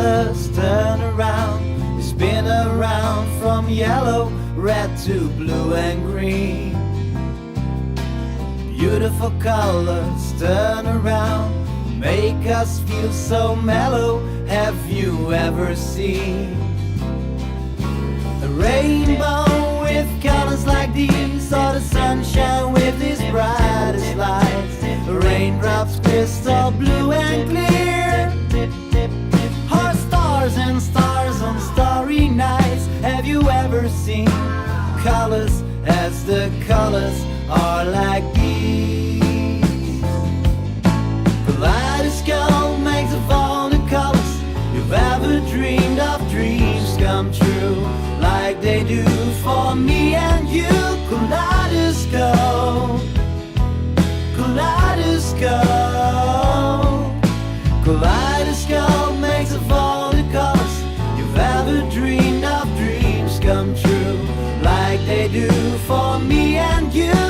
colors turn around, they spin around from yellow, red to blue and green. Beautiful colors turn around, make us feel so mellow. Have you ever seen a rainbow with colors like these, or the sunshine with its brightest lights? Raindrops crystal blue and clear, or stars and stars on starry nights. Have you ever seen colors as the colors are like these? Kaleidoscope makes of all the colors you've ever dreamed of. Dreams come true like they do for me and you. Kaleidoscope, kaleidoscope, kaleidoscope makes of all the colors you've ever dreamed of. Dreams come true like they do for me and you.